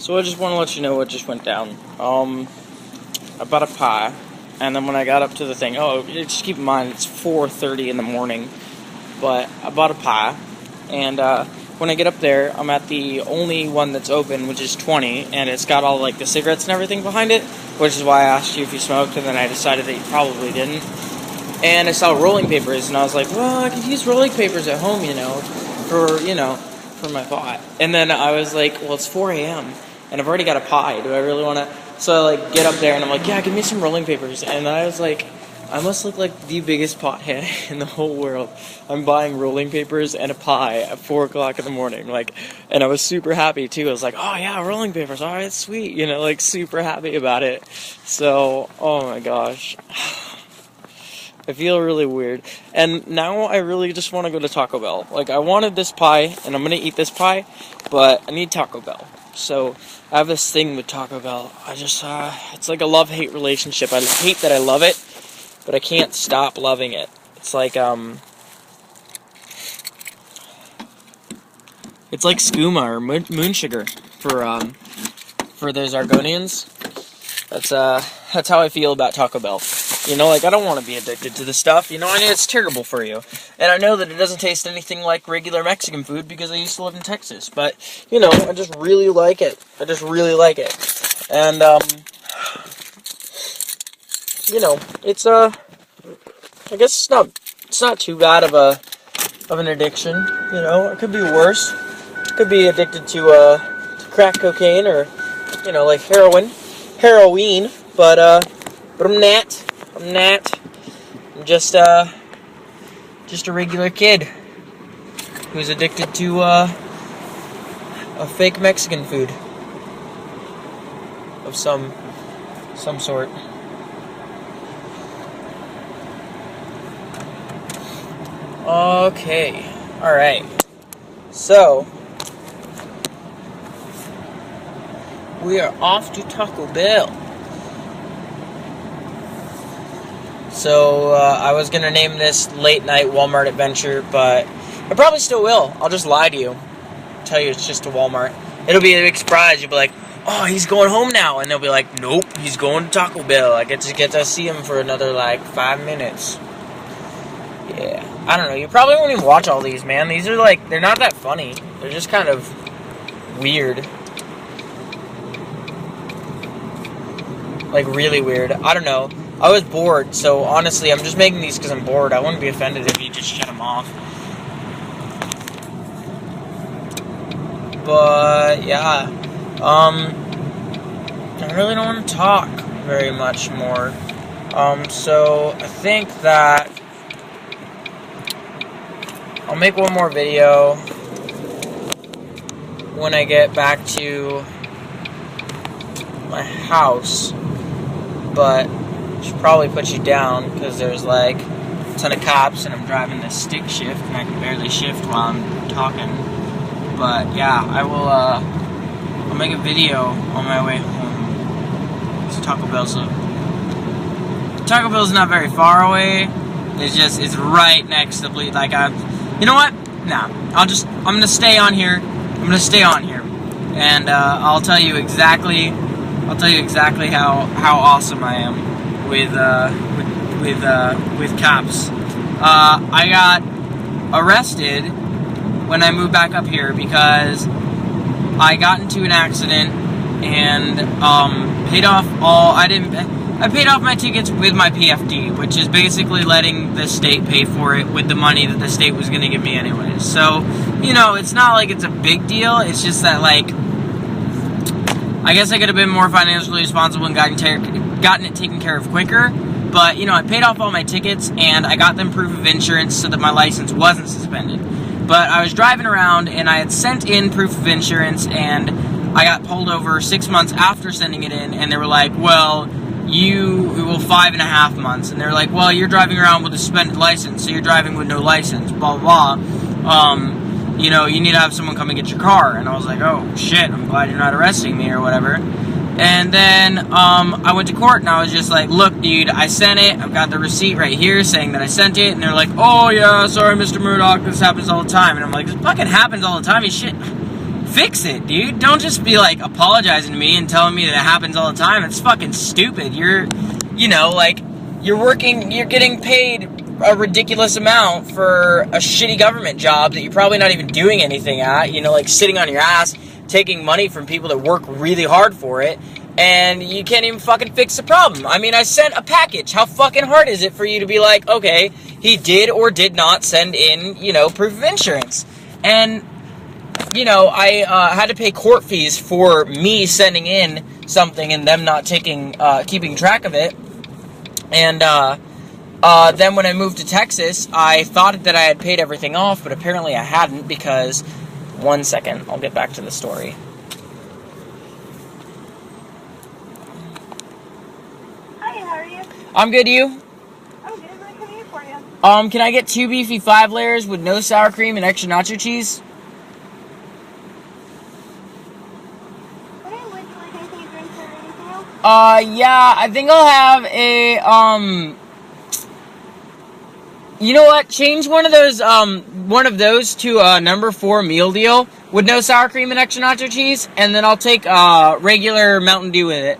So I just want to let you know what just went down. I bought a pie, and then when I got up to the thing, just keep in mind it's 4:30 in the morning, but I bought a pie, and when I get up there, I'm at the only one that's open, which is 20, and it's got all like the cigarettes and everything behind it, which is why I asked you if you smoked, and then I decided that you probably didn't. And I saw rolling papers, and I was like, well, I could use rolling papers at home, for my pot. And then I was like, well, it's 4 a.m., and I've already got a pie. Do I really want to? So I get up there, and I'm like, yeah, give me some rolling papers. And I was like, I must look like the biggest pothead in the whole world. I'm buying rolling papers and a pie at 4 o'clock in the morning. And I was super happy, too. I was like, oh, yeah, rolling papers. All right, sweet. Super happy about it. So, oh, my gosh. I feel really weird. And now I really just want to go to Taco Bell. I wanted this pie, and I'm going to eat this pie, but I need Taco Bell. So I have this thing with Taco Bell. It's like a love-hate relationship. I hate that I love it, but I can't stop loving it. It's like skooma or moon sugar for those Argonians. That's how I feel about Taco Bell. I don't want to be addicted to this stuff. I know it's terrible for you. And I know that it doesn't taste anything like regular Mexican food because I used to live in Texas. But, I just really like it. And, it's, I guess it's not too bad of an addiction. It could be worse. It could be addicted to crack cocaine or, like heroin. But I'm not. I'm just a regular kid who's addicted to a fake Mexican food of some sort. Okay, all right. So we are off to Taco Bell. So, I was going to name this Late Night Walmart Adventure, but I probably still will. I'll just lie to you. Tell you it's just a Walmart. It'll be a big surprise. You'll be like, oh, he's going home now. And they'll be like, nope, he's going to Taco Bell. I get to see him for another, 5 minutes. Yeah. I don't know. You probably won't even watch all these, man. These are, they're not that funny. They're just kind of weird. Really weird. I don't know. I was bored, so honestly, I'm just making these because I'm bored. I wouldn't be offended if you just shut them off. But, yeah. I really don't want to talk very much more. So, I think that I'll make one more video when I get back to my house. But should probably put you down because there's a ton of cops and I'm driving this stick shift and I can barely shift while I'm talking. But yeah, I'll make a video on my way home. Taco Bell's not very far away. It's right next to you know what? Nah, I'm gonna stay on here. And I'll tell you exactly how awesome I am with cops. I got arrested when I moved back up here because I got into an accident and I paid off my tickets with my PFD, which is basically letting the state pay for it with the money that the state was going to give me anyways. So, it's not like it's a big deal. It's just that, I guess I could have been more financially responsible and gotten it taken care of quicker. But, I paid off all my tickets, and I got them proof of insurance so that my license wasn't suspended. But I was driving around, and I had sent in proof of insurance, and I got pulled over 6 months after sending it in, and they were like, well, 5.5 months. And they're like, well, you're driving around with a suspended license, so you're driving with no license, blah, blah, blah. You need to have someone come and get your car. And I was like, oh, shit, I'm glad you're not arresting me or whatever. And then I went to court, and I was just like, look, dude, I sent it. I've got the receipt right here saying that I sent it. And they're like, oh, yeah, sorry, Mr. Murdoch, this happens all the time. And I'm like, this fucking happens all the time. You shit. fix it, dude. Don't just be, like, apologizing to me and telling me that it happens all the time. It's fucking stupid. You're getting paid a ridiculous amount for a shitty government job that you're probably not even doing anything at, like sitting on your ass, taking money from people that work really hard for it, and you can't even fucking fix the problem. I mean, I sent a package. How fucking hard is it for you to be like, okay, he did or did not send in, proof of insurance? And, I had to pay court fees for me sending in something and them not keeping track of it. And, then when I moved to Texas, I thought that I had paid everything off, but apparently I hadn't because, one second, I'll get back to the story. Hi, how are you? I'm good, you? I'm good, what can I do for you? Can I get 2 beefy 5 layers with no sour cream and extra nacho cheese? Okay, would you like anything to drink or anything else? Yeah, I think I'll have a, you know what? Change one of those to a number 4 meal deal with no sour cream and extra nacho cheese, and then I'll take regular Mountain Dew with it.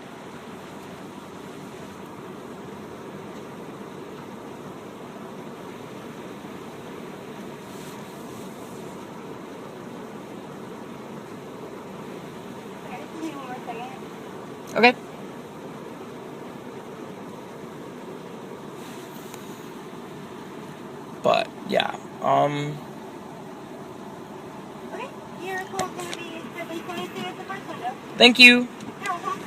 Okay, just give me 1 more second. Okay. But yeah, Okay, your call's going to be 722 at the first window. thank you. You're welcome.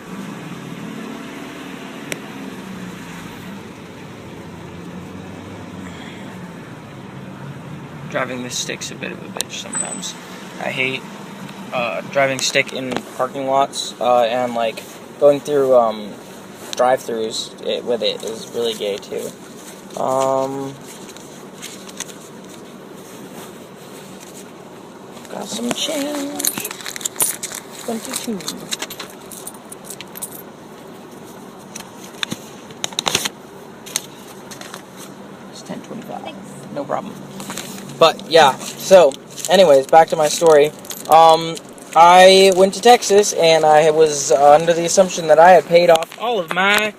Driving this stick's a bit of a bitch sometimes. I hate driving stick in parking lots and like going through drive-throughs with it is really gay too. Got some change. 22. It's 10:25. Thanks. No problem. But yeah, so anyways, back to my story. I went to Texas and I was under the assumption that I had paid off all of my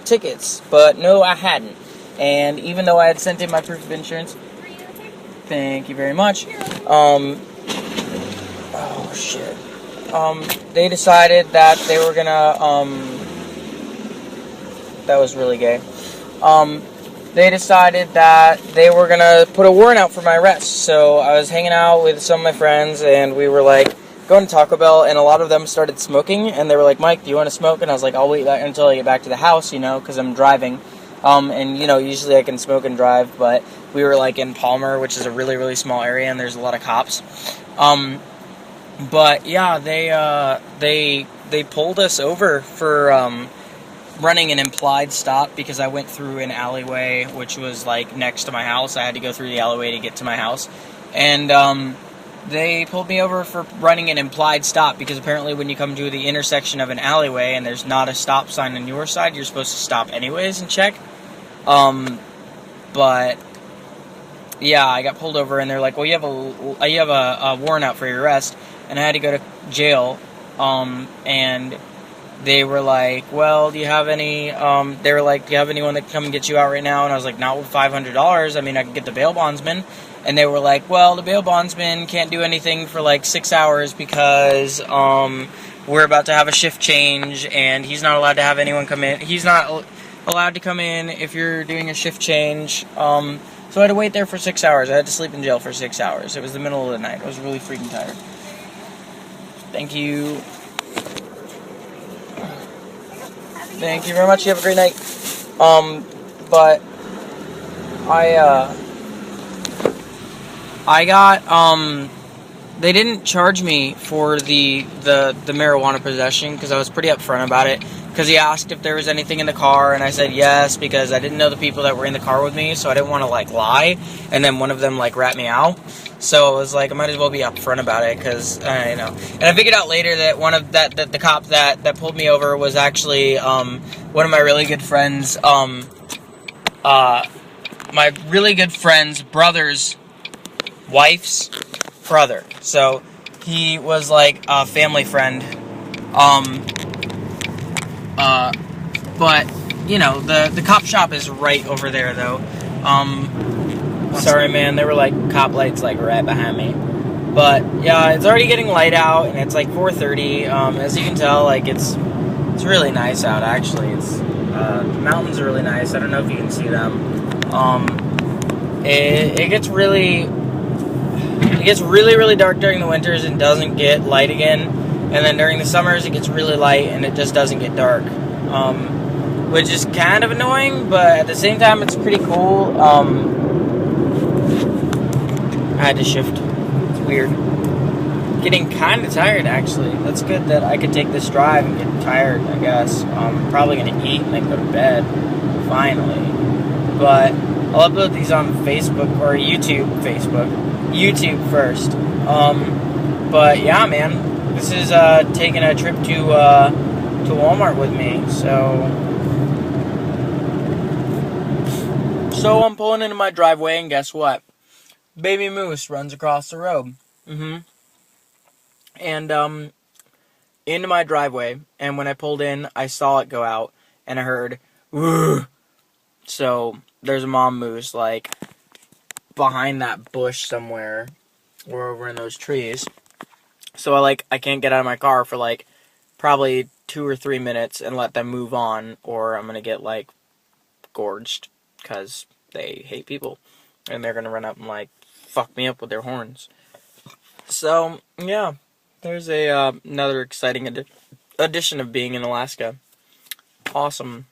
tickets, but no, I hadn't. And even though I had sent in my proof of insurance, thank you very much. Oh shit. They decided that they were gonna that was really gay. They decided that they were gonna put a warrant out for my arrest. So I was hanging out with some of my friends, and we were like going to Taco Bell, and a lot of them started smoking, and they were like, "Mike, do you want to smoke?" And I was like, "I'll wait until I get back to the house, because I'm driving." And usually I can smoke and drive, but we were like in Palmer, which is a really, really small area, and there's a lot of cops. But yeah, they pulled us over for running an implied stop because I went through an alleyway which was like next to my house. I had to go through the alleyway to get to my house, and they pulled me over for running an implied stop because apparently when you come to the intersection of an alleyway and there's not a stop sign on your side, you're supposed to stop anyways and check. But yeah, I got pulled over and they're like, "Well, you have a warrant out for your arrest," and I had to go to jail. And they were like, "Well, do you have any?" They were like, "Do you have anyone that can come and get you out right now?" And I was like, "Not with $500. I mean, I can get the bail bondsman." And they were like, "Well, the bail bondsman can't do anything for like 6 hours because we're about to have a shift change, and he's not allowed to have anyone come in. He's not allowed to come in if you're doing a shift change." So I had to wait there for 6 hours. I had to sleep in jail for 6 hours. It was the middle of the night. I was really freaking tired. Thank you. Thank you very much. You have a great night. But I got, they didn't charge me for the marijuana possession because I was pretty upfront about it. Because he asked if there was anything in the car, and I said yes, because I didn't know the people that were in the car with me, so I didn't want to, like, lie, and then one of them, like, rat me out. So I was like, I might as well be upfront about it, because, And I figured out later that the cop that pulled me over was actually, one of my really good friends, my really good friend's brother's wife's brother. So He was like a family friend. Um, but you know, the cop shop is right over there, though. Sorry, man. There were like cop lights like right behind me. But yeah, it's already getting light out, and it's like 4:30. As you can tell, like it's really nice out. Actually, it's the mountains are really nice. I don't know if you can see them. It gets really really dark during the winters and doesn't get light again, and then during the summers it gets really light and it just doesn't get dark, which is kind of annoying, but at the same time it's pretty cool. I had to shift. It's weird. Getting kind of tired, actually. That's good that I could take this drive and get tired, I guess. I'm probably going to eat and then go to bed, finally. But I'll upload these on Facebook, or YouTube first. But yeah, man, this is taking a trip to Walmart with me. So I'm pulling into my driveway, and guess what? Baby moose runs across the road. And into my driveway, and when I pulled in, I saw it go out, and I heard, "Woo!" So there's a mom moose like behind that bush somewhere, or over in those trees. So I can't get out of my car for like probably 2 or 3 minutes and let them move on, or I'm gonna get like gorged because they hate people, and they're gonna run up and like fuck me up with their horns. So yeah, there's another exciting addition of being in Alaska. Awesome.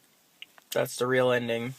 That's the real ending.